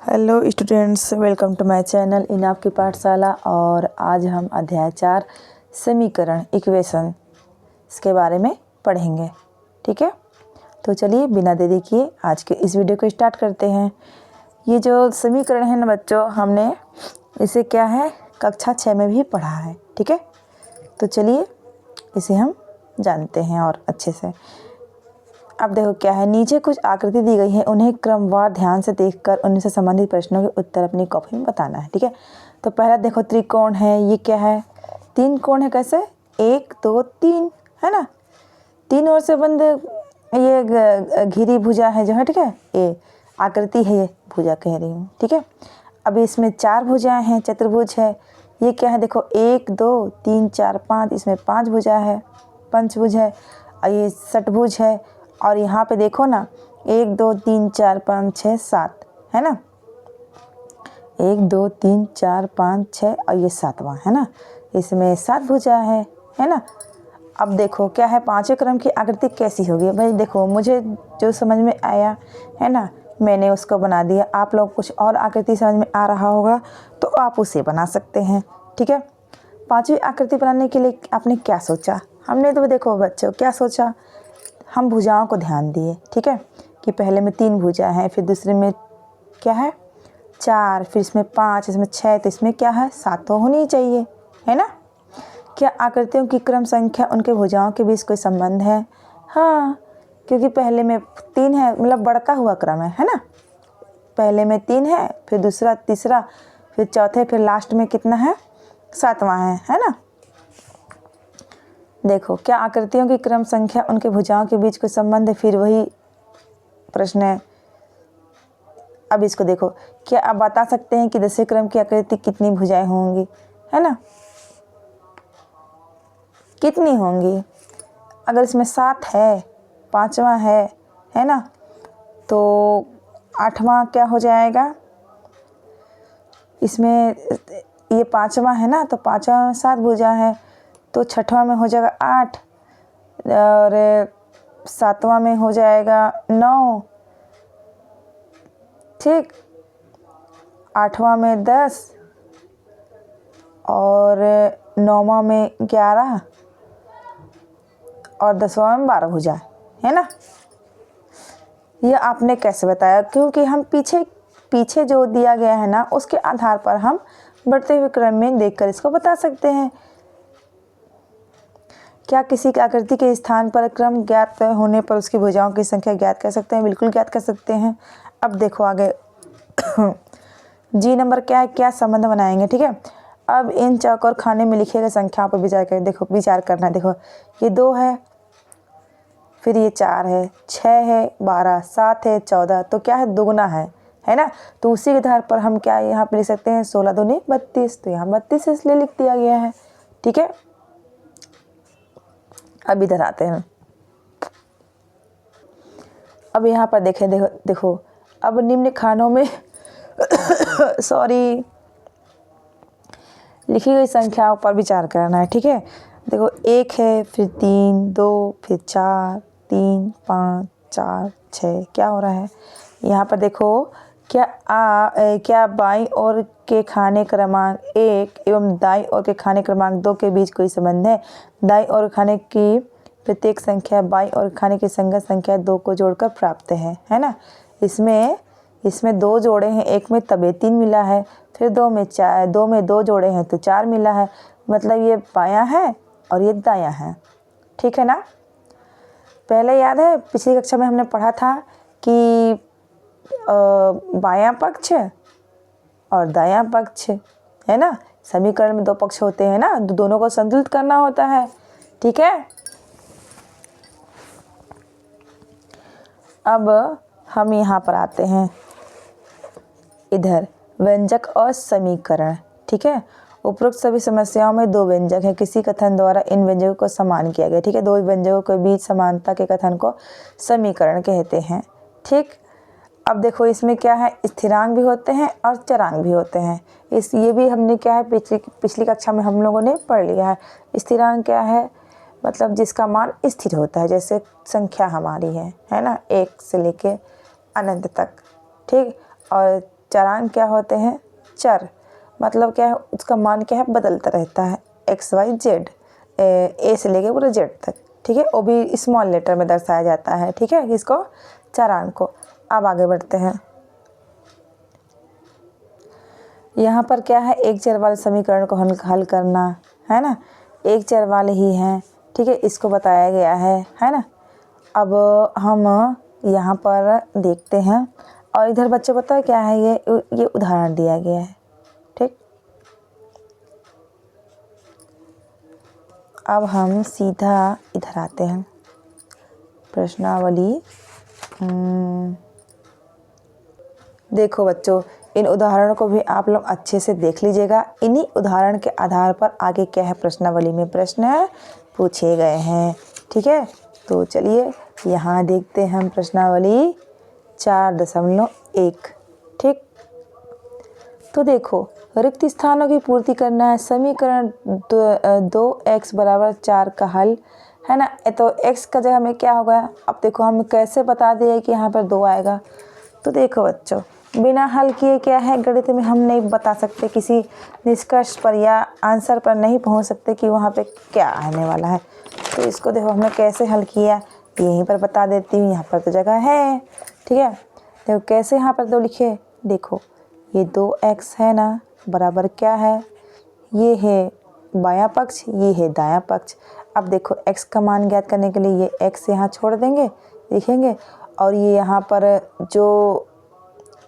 Hello students, welcome to my channel in Aapki Pathshala. और आज हम अध्याय 4 समीकरण इक्वेशंस के बारे में पढ़ेंगे। ठीक है, तो चलिए बिना देरी किए आज के इस वीडियो को स्टार्ट करते हैं। ये जो समीकरण है ना बच्चों, हमने इसे क्या है कक्षा 6 में भी पढ़ा है। ठीक है, तो चलिए इसे हम जानते हैं और अच्छे से। अब देखो क्या है, नीचे कुछ आकृति दी गई है, उन्हें क्रमवार ध्यान से देखकर उनसे संबंधित प्रश्नों के उत्तर अपनी कॉपी में बताना है। ठीक है, तो पहला देखो त्रिकोण है, ये क्या है, 3 कोण है। कैसे, 1 2 3 है ना, 3 ओर से बंद ये घिरी भुजा है जो है। ठीक है, ये आकृति है, ये भुजा कह रही हूँ। ठीक है, अभी इसमें 4 भुजाएं हैं, चतुर्भुज है। ये क्या है, देखो 1 2 3 4 5, इसमें 5 भुजा है, पंचभुज है। और ये षटभुज है। और यहाँ पे देखो ना 1 2 3 4 5 6 7 है ना, 1 2 3 4 5 6 और ये 7वां है ना, इसमें 7 भुजा है ना। अब देखो क्या है, 5वें क्रम की आकृति कैसी होगी भाई। देखो मुझे जो समझ में आया है ना, मैंने उसको बना दिया। आप लोग कुछ और आकृति समझ में आ रहा होगा तो आप उसे बना सकते हैं। ठीक है, 5वीं आकृति बनाने के लिए आपने क्या सोचा? हमने तो देखो बच्चों क्या सोचा, हम भुजाओं को ध्यान दिए। ठीक है, कि पहले में 3 भुजा है, फिर दूसरे में क्या है 4, फिर इसमें 5, इसमें 6, तो इसमें क्या है 7 तो होनी चाहिए, है ना। क्या आकृतियों की क्रम संख्या उनके भुजाओं के बीच कोई संबंध है? हाँ, क्योंकि पहले में 3 है, मतलब बढ़ता हुआ क्रम है ना। पहले में 3 है, फिर दूसरा तीसरा, फिर चौथे, फिर लास्ट में कितना है 7वां है ना। देखो क्या आकृतियों की क्रम संख्या उनके भुजाओं के बीच कोई संबंध है, फिर वही प्रश्न है। अब इसको देखो, क्या आप बता सकते हैं कि 10वें क्रम की आकृति कितनी भुजाएं होंगी, है ना, कितनी होंगी? अगर इसमें 7 है, 5वां है ना, तो 8वां क्या हो जाएगा? इसमें ये 5वां है ना, तो 5वां में 7 भुजा है, तो 6वां में हो जाएगा 8 और 7वां में हो जाएगा 9। ठीक, 8वां में 10 और 9वां में 11 और 10वां में 12 भुजा है ना। ये आपने कैसे बताया? क्योंकि हम पीछे जो दिया गया है ना, उसके आधार पर हम बढ़ते हुए क्रम में देखकर इसको बता सकते हैं। क्या किसी की आकृति के स्थान पर क्रम ज्ञात होने पर उसकी भुजाओं की संख्या ज्ञात कर सकते हैं? बिल्कुल ज्ञात कर सकते हैं। अब देखो आगे जी नंबर क्या है, क्या संबंध बनाएंगे। ठीक है, अब इन चौक और खाने में लिखे गए संख्याओं पर विचार करें। देखो विचार करना है। देखो ये 2 है, फिर ये 4 है, 6 है, 12, 7 है, 14, तो क्या है दुगुना है ना। तो उसी के आधार पर हम क्या यहाँ पे लिख सकते हैं 16 दूनी 32, तो यहाँ 32 इसलिए लिख दिया गया है। ठीक है, अब इधर आते हैं। अब यहाँ पर देखें, देखो अब निम्न खानों में सॉरी लिखी गई संख्याओं पर विचार करना है। ठीक है, देखो 1 है, फिर 3, 2, फिर 4, 3, 5, 4, 6, क्या हो रहा है यहाँ पर? देखो क्या बाईं ओर के खाने क्रमांक 1 एवं दाईं ओर के खाने क्रमांक 2 के बीच कोई संबंध है? दाईं ओर खाने की प्रत्येक संख्या बाईं ओर खाने की संगत संख्या 2 को जोड़कर प्राप्त है ना। इसमें 2 जोड़े हैं, एक में तबे 3 मिला है, फिर 2 में 2 जोड़े हैं तो 4 मिला है, मतलब ये बायां है और ये दायां है। ठीक है ना। पहले याद है पिछली कक्षा में हमने पढ़ा था कि बायां पक्ष और दायां पक्ष है ना, समीकरण में 2 पक्ष होते हैं ना, दोनों को संतुलित करना होता है। ठीक है, अब हम यहाँ पर आते हैं इधर व्यंजक और समीकरण। ठीक है, उपरोक्त सभी समस्याओं में 2 व्यंजक हैं, किसी कथन द्वारा इन व्यंजकों को समान किया गया। ठीक है, 2 व्यंजकों के बीच समानता के कथन को समीकरण कहते हैं। ठीक, अब देखो इसमें क्या है, स्थिरांक भी होते हैं और चरांक भी होते हैं। ये भी हमने क्या है पिछली कक्षा में हम लोगों ने पढ़ लिया है। स्थिरांक क्या है, मतलब जिसका मान स्थिर होता है, जैसे संख्या हमारी है ना, 1 से लेके अनंत तक। ठीक, और चरांक क्या होते हैं, चर, मतलब क्या है, उसका मान क्या है, बदलता रहता है, एक्स वाई जेड, ए से लेके पूरे जेड तक, ठीक है। वो भी स्मॉल लेटर में दर्शाया जाता है, ठीक है, इसको चरांक को। अब आगे बढ़ते हैं। यहाँ पर क्या है, एक चर वाले समीकरण को हल करना है ना, एक चर वाले ही हैं, ठीक है, इसको बताया गया है ना। अब हम यहाँ पर देखते हैं, और इधर बच्चे पता है क्या है, ये उदाहरण दिया गया है, ठीक। अब हम सीधा इधर आते हैं, प्रश्नावली। देखो बच्चों, इन उदाहरणों को भी आप लोग अच्छे से देख लीजिएगा। इन्हीं उदाहरण के आधार पर आगे क्या है, प्रश्नावली में प्रश्न पूछे गए हैं, ठीक है। तो चलिए यहाँ देखते हैं हम प्रश्नावली 4.1, ठीक। तो देखो, रिक्त स्थानों की पूर्ति करना है, समीकरण 2x = 4 का हल है ना। तो x का जगह में क्या होगा, अब देखो हम कैसे बता दें कि यहाँ पर 2 आएगा। तो देखो बच्चों, बिना हल किए क्या है, गणित में हम नहीं बता सकते, किसी निष्कर्ष पर या आंसर पर नहीं पहुँच सकते कि वहाँ पे क्या आने वाला है। तो इसको देखो हमने कैसे हल किया, यहीं पर बता देती हूँ, यहाँ पर तो जगह है, ठीक है। देखो कैसे यहाँ पर 2 लिखे, देखो ये 2x है ना, बराबर क्या है, ये है बायां पक्ष, ये है दायां पक्ष। अब देखो x का मान ज्ञात करने के लिए ये x यहाँ छोड़ देंगे, लिखेंगे, और ये यहाँ पर जो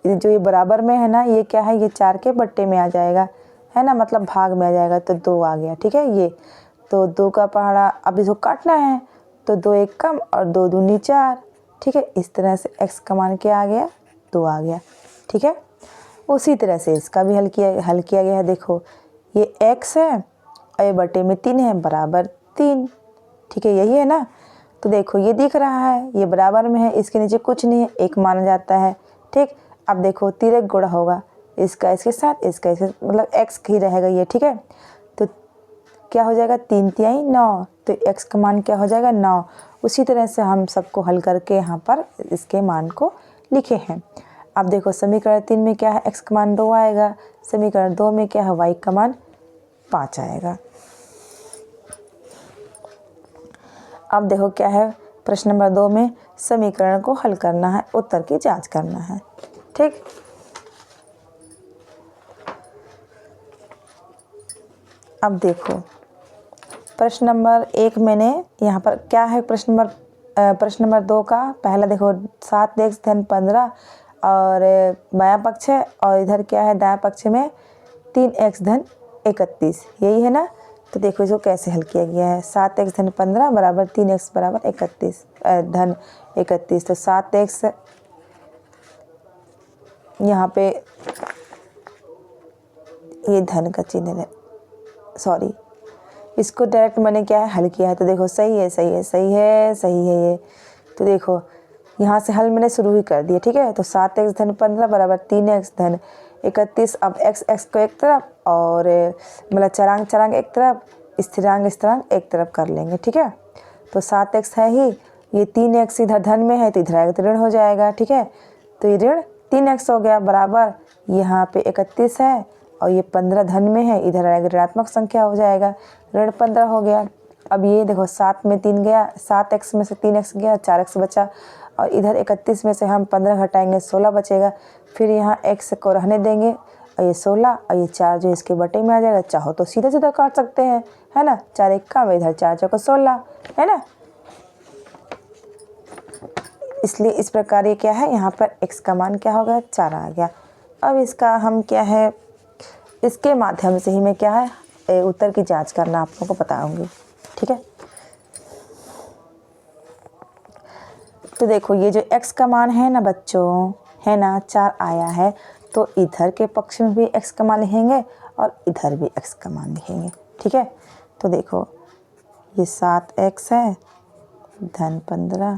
ये बराबर में है ना, ये क्या है, ये 4 के बट्टे में आ जाएगा, है ना, मतलब भाग में आ जाएगा, तो 2 आ गया, ठीक है। ये तो 2 का पहाड़ा, अब इसको काटना है, तो 2 1 कम और 2 दूनी 4, ठीक है। इस तरह से x का मान क्या आ गया, 2 आ गया, ठीक है। उसी तरह से इसका भी हल किया गया है। देखो ये x है और ये बटे में 3 है, बराबर 3, ठीक है, यही है ना। तो देखो ये दिख रहा है, ये बराबर में है, इसके नीचे कुछ नहीं है, 1 माना जाता है, ठीक। अब देखो तिर्यक गुणा होगा, इसका इसके साथ, इसका इसके, मतलब x ही रहेगा ये, ठीक है। तो क्या हो जाएगा, 3 तिहाई 9, तो x का मान क्या हो जाएगा, 9। उसी तरह से हम सबको हल करके यहाँ पर इसके मान को लिखे हैं। अब देखो समीकरण 3 में क्या है, x का मान 2 आएगा, समीकरण 2 में क्या है, y का मान 5 आएगा। अब देखो क्या है, प्रश्न नंबर 2 में समीकरण को हल करना है, उत्तर की जांच करना है, ठीक। अब देखो प्रश्न नंबर 1 मैंने यहाँ पर क्या है, प्रश्न नंबर 2 का पहला देखो 7x धन 15 और बायां पक्ष है, और इधर क्या है, दायां पक्ष में 3x धन 31, यही है ना। तो देखो इसको कैसे हल किया गया है, 7x धन 15 बराबर 3x बराबर 31 धन 31। तो 7x यहाँ पे ये धन का चिन्ह है, सॉरी, इसको डायरेक्ट मैंने क्या है, हल किया है। तो देखो सही है, सही है, सही है, सही है ये। तो देखो यहाँ से हल मैंने शुरू ही कर दिया, ठीक है। तो 7x धन 15 बराबर 3x धन 31। अब x को एक तरफ और मतलब चरांक एक तरफ, स्थिरांक एक तरफ कर लेंगे, ठीक है। तो 7x है ही, ये 3x इधर धन में है, तो इधर आएगा तो ऋण हो जाएगा, ठीक है। तो ये ऋण 3x हो गया, बराबर यहाँ पे 31 है और ये 15 धन में है, इधर आएगा ऋणात्मक संख्या हो जाएगा, ऋण 15 हो गया। अब ये देखो 7 में 3 गया, 7x में से 3x गया, 4x बचा, और इधर 31 में से हम 15 घटाएंगे, 16 बचेगा। फिर यहाँ x को रहने देंगे, और ये 16 और ये 4 जो इसके बटे में आ जाएगा। चाहो तो सीधा सीधा काट सकते हैं, है ना, 4 1 का, इधर 4 4 16, है ना। इसलिए इस प्रकार ये क्या है, यहाँ पर x का मान क्या हो गया, 4 आ गया। अब इसका हम क्या है, इसके माध्यम से ही मैं क्या है उत्तर की जांच करना आप लोगों को बताऊंगी, ठीक है। तो देखो ये जो x का मान है ना बच्चों, है ना, 4 आया है, तो इधर के पक्ष में भी x का मान लिखेंगे और इधर भी x का मान लिखेंगे, ठीक है। तो देखो ये 7x है धन 15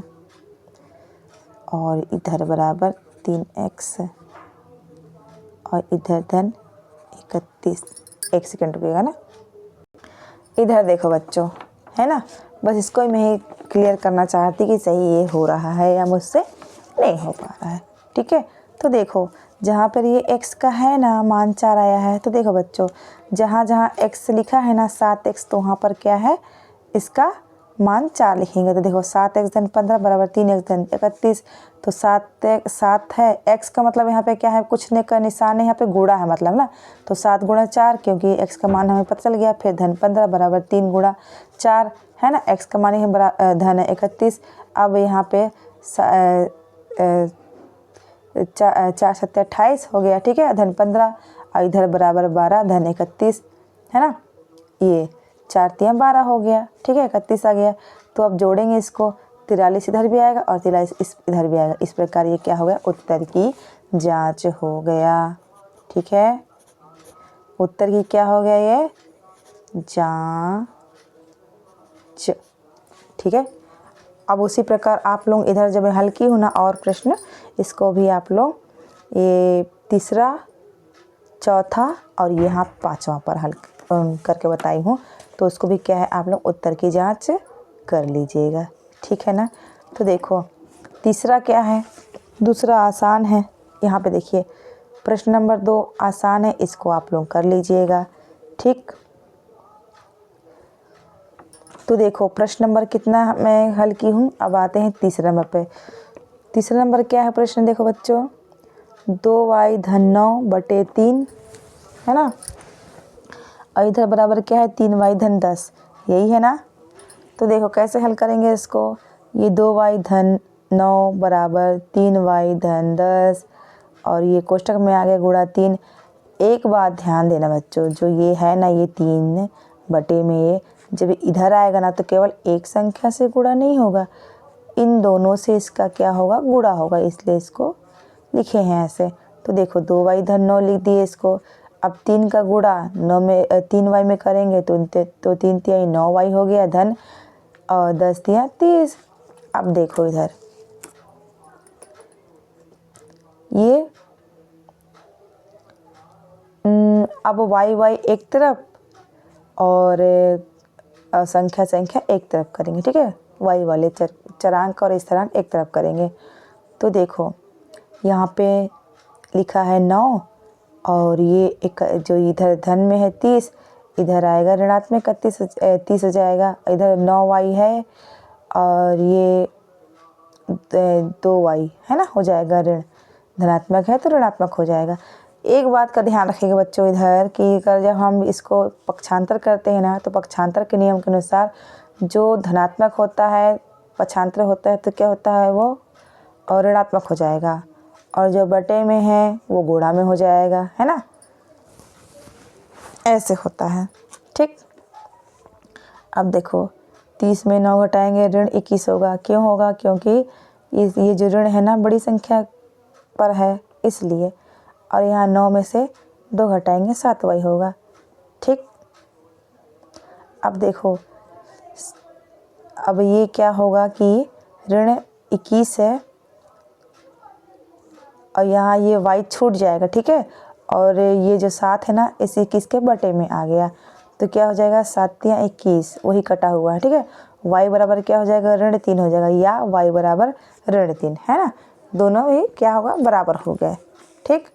और इधर बराबर 3x और इधर धन 31। 1 सेकेंड रुकेगा ना। इधर देखो बच्चों, है ना, बस इसको मैं क्लियर करना चाहती कि सही ये हो रहा है या मुझसे नहीं हो पा रहा है, ठीक है। तो देखो जहाँ पर ये x का है ना मान 4 आया है, तो देखो बच्चों जहाँ जहाँ x लिखा है ना 7x, तो वहाँ पर क्या है इसका मान 4 लिखेंगे। तो देखो 7x धन 15 बराबर 3x धन 31। तो 7 है, x का मतलब यहाँ पे क्या है, कुछ नहीं का निशान है, यहाँ पे गुणा है मतलब ना। तो 7 गुणा 4, क्योंकि x का मान हमें पता चल गया। फिर धन 15 बराबर 3 गुणा 4 है ना, x का मान ही धन है 31। अब यहाँ पे 4 7 28 हो गया, ठीक है, धन 15 और इधर बराबर 12 धन 31 है ना। ये 4 3 12 हो गया, ठीक है, 31 आ गया। तो अब जोड़ेंगे इसको, 43 इधर भी आएगा और 43 इधर भी आएगा। इस प्रकार ये क्या हो गया, उत्तर की जांच हो गया, ठीक है। उत्तर की क्या हो गया, ये जांच, ठीक है। अब उसी प्रकार आप लोग इधर जब हल की हो ना और प्रश्न, इसको भी आप लोग ये तीसरा, चौथा और यहाँ 5वां पर हल करके बताई हूँ। तो उसको भी क्या है, आप लोग उत्तर की जांच कर लीजिएगा, ठीक है ना। तो देखो तीसरा क्या है, दूसरा आसान है। यहाँ पे देखिए प्रश्न नंबर 2 आसान है, इसको आप लोग कर लीजिएगा, ठीक। तो देखो प्रश्न नंबर कितना मैं हल की हूँ। अब आते हैं तीसरे नंबर पे। तीसरा नंबर क्या है प्रश्न, देखो बच्चों 2y धन 9 बटे 3 है ना, और इधर बराबर क्या है 3y धन 10, यही है ना। तो देखो कैसे हल करेंगे इसको, ये 2y धन 9 बराबर 3y धन 10 और ये कोष्टक में आ गया गुणा 3। एक बात ध्यान देना बच्चों, जो ये है ना ये 3 बटे में ये जब इधर आएगा ना तो केवल एक संख्या से गुणा नहीं होगा, इन दोनों से इसका क्या होगा, गुणा होगा, इसलिए इसको लिखे हैं ऐसे। तो देखो 2y धन 9 लिख दिए इसको। अब 3 का गुणा 9 में 3y में करेंगे तो 3 तिहाई 9y हो गया धन, और 10 तिहाई 30। अब देखो इधर ये अब y एक तरफ और संख्या एक तरफ करेंगे, ठीक है। y वाले चरांक और स्थिरांक एक तरफ करेंगे। तो देखो यहाँ पे लिखा है 9 और ये एक जो इधर धन में है 30, इधर आएगा ऋणात्मक 30 हो जाएगा। इधर 9y है और ये 2y है ना, हो जाएगा ऋण, धनात्मक है तो ऋणात्मक हो जाएगा। एक बात का ध्यान रखिएगा बच्चों इधर कि जब हम इसको पक्षांतर करते हैं ना, तो पक्षांतर के नियम के अनुसार जो धनात्मक होता है पक्षांतर होता है तो क्या होता है वो और ऋणात्मक हो जाएगा, और जो बटे में है वो गुणा में हो जाएगा, है ना, ऐसे होता है, ठीक। अब देखो 30 में 9 घटाएंगे ऋण 21 होगा। क्यों होगा, क्योंकि ये जो ऋण है ना बड़ी संख्या पर है इसलिए, और यहाँ 9 में से 2 घटाएंगे 7y होगा, ठीक। अब देखो अब ये क्या होगा कि ऋण 21 है और यहाँ ये y छूट जाएगा, ठीक है, और ये जो 7 है ना इस 21 के बटे में आ गया, तो क्या हो जाएगा 7 तिहाई 21, वही कटा हुआ है, ठीक है। y बराबर क्या हो जाएगा, ऋण 3 हो जाएगा, या y बराबर ऋण 3 है ना, दोनों ही क्या होगा, बराबर हो गए, ठीक।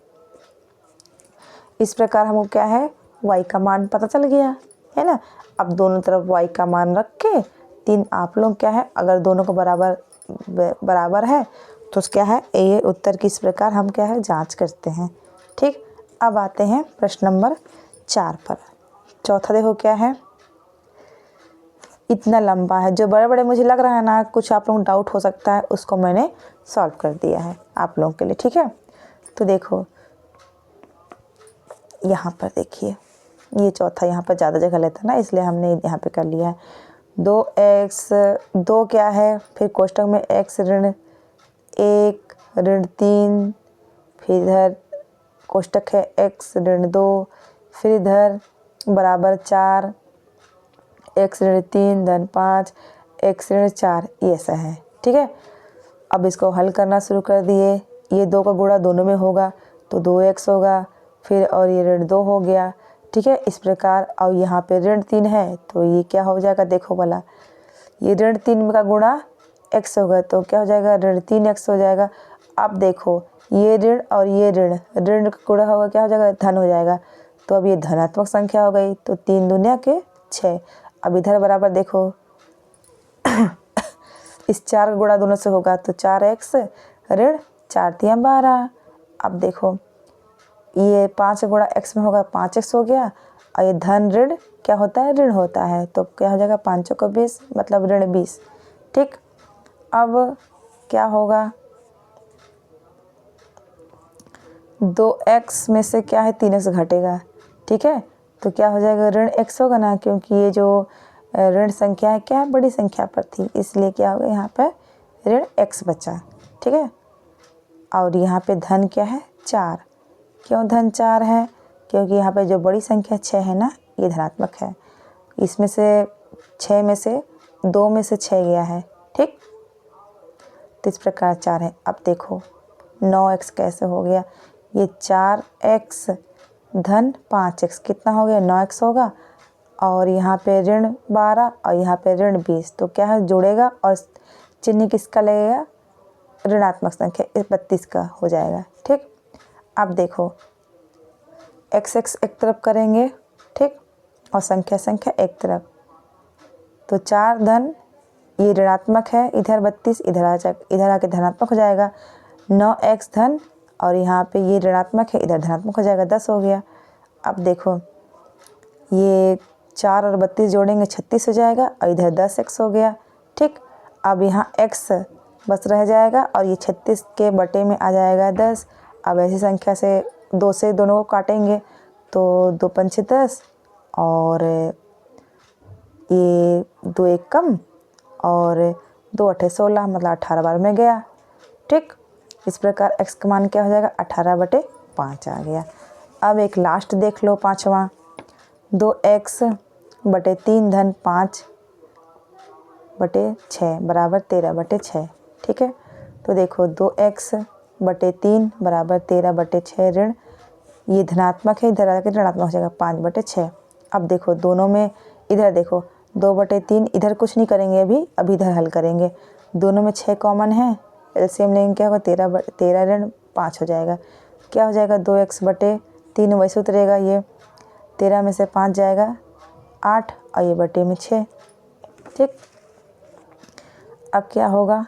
इस प्रकार हमको क्या है, y का मान पता चल गया है ना। अब दोनों तरफ y का मान रख के 3 आप लोग क्या है, अगर दोनों को बराबर है तो क्या है, ये उत्तर किस प्रकार हम क्या है जांच करते हैं, ठीक। अब आते हैं प्रश्न नंबर 4 पर। चौथा देखो क्या है, इतना लंबा है, जो बड़े बड़े मुझे लग रहा है ना कुछ आप लोग डाउट हो सकता है, उसको मैंने सॉल्व कर दिया है आप लोगों के लिए, ठीक है। तो देखो यहाँ पर देखिए ये चौथा यहाँ पर ज़्यादा जगह लेता है ना, इसलिए हमने यहाँ पे कर लिया है। 2x 2 क्या है, फिर कोष्टक में x ऋण 1 ऋण 3, फिर इधर कोष्टक है x ऋण 2, फिर इधर बराबर 4 x ऋण 3 धन 5 x ऋण 4, ये ऐसा है, ठीक है। अब इसको हल करना शुरू कर दिए, ये 2 का गुणा दोनों में होगा तो 2x होगा, फिर और ये ऋण 2 हो गया, ठीक है, इस प्रकार। और यहाँ पे ऋण 3 है तो ये क्या हो जाएगा, देखो भला ये ऋण 3 का गुणा x होगा तो क्या हो जाएगा, ऋण 3x हो जाएगा। अब देखो ये ऋण और ये ऋण, ऋण का गुणा होगा क्या हो जाएगा, धन हो जाएगा। तो अब ये धनात्मक संख्या हो गई, तो 3 दूनिया के 6। अब इधर बराबर देखो इस 4 का गुणा दोनों से होगा तो 4x ऋण 4 तिया 12। अब देखो ये 5 का गुणा x में होगा 5x हो गया, और ये धन ऋण क्या होता है, ऋण होता है, तो क्या हो जाएगा 5 को 20 मतलब ऋण 20। ठीक, अब क्या होगा, 2x में से क्या है 3x घटेगा। ठीक है, तो क्या हो जाएगा ऋण x होगा ना, क्योंकि ये जो ऋण संख्या है क्या है, बड़ी संख्या पर थी, इसलिए क्या होगा यहाँ पर ऋण x बचा। ठीक है, और यहाँ पे धन क्या है 4। क्यों धन 4 है, क्योंकि यहाँ पे जो बड़ी संख्या 6 है ना, ये धनात्मक है, इसमें से 6 में से 2 में से 6 गया है। ठीक, तो इस प्रकार 4 है। अब देखो 9x कैसे हो गया, ये 4x धन 5x कितना हो गया, 9x होगा, और यहाँ पे ऋण 12 और यहाँ पे ऋण 20, तो क्या है जुड़ेगा और चिन्ह किसका लगेगा, ऋणात्मक संख्या 32 का हो जाएगा। ठीक, अब देखो x एक तरफ करेंगे, ठीक, और संख्या एक तरफ, तो 4 धन ये ऋणात्मक है, इधर 32 इधर आके धनात्मक हो जाएगा। 9x धन और यहाँ पे ये ऋणात्मक है, इधर धनात्मक हो जाएगा, 10 हो गया। अब देखो ये 4 और 32 जोड़ेंगे 36 हो जाएगा, और इधर 10x हो गया। ठीक, अब यहाँ x बस रह जाएगा और ये 36 के बटे में आ जाएगा 10। अब ऐसी संख्या से 2 से दोनों को काटेंगे तो 2 पंचे 10 और ये 2 एक कम और 2 अठे 16 मतलब 18 बार में गया। ठीक, इस प्रकार x का मान क्या हो जाएगा 18/5 आ गया। अब एक लास्ट देख लो 5वां, 2x बटे 3 धन 5/6 बराबर 13/6। ठीक है, तो देखो 2x बटे 3 बराबर 13/6 ऋण, ये धनात्मक है, इधर आकर ऋणात्मक हो जाएगा 5/6। अब देखो दोनों में, इधर देखो 2/3, इधर कुछ नहीं करेंगे अभी इधर हल करेंगे। दोनों में 6 कॉमन है, एलसीएम लेंगे क्या होगा 13 ऋण 5 हो जाएगा। क्या हो जाएगा 2x बटे 3 वैसे उतरेगा, ये 13 में से 5 जाएगा 8 और ये बटे में 6। ठीक, अब क्या होगा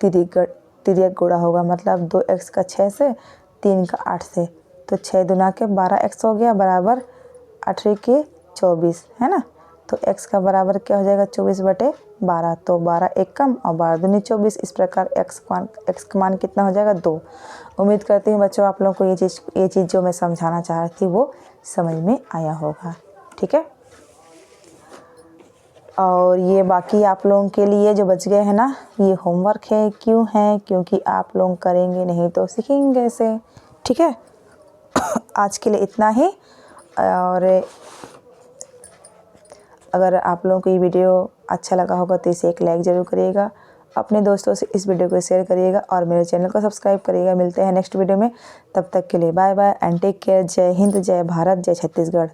तिर्यक गुणा होगा, मतलब 2x का 6 से 3 का 8 से, तो 6 दूना के 12x हो गया बराबर 8 के 24 है ना। तो x का बराबर क्या हो जाएगा 24/12, तो 12 एक कम और 12 दूनी 24। इस प्रकार x का मान कितना हो जाएगा 2। उम्मीद करती हूँ बच्चों आप लोगों को ये चीज़ जो मैं समझाना चाह रही थी वो समझ में आया होगा। ठीक है, और ये बाकी आप लोगों के लिए जो बच गए हैं ना, ये होमवर्क है। क्यों है, क्योंकि आप लोग करेंगे नहीं तो सीखेंगे कैसे। ठीक है, आज के लिए इतना ही, और अगर आप लोगों को ये वीडियो अच्छा लगा होगा तो इसे एक लाइक ज़रूर करिएगा, अपने दोस्तों से इस वीडियो को शेयर करिएगा और मेरे चैनल को सब्सक्राइब करिएगा। मिलते हैं नेक्स्ट वीडियो में, तब तक के लिए bye bye and take care. जय हिंद, जय भारत, जय छत्तीसगढ़।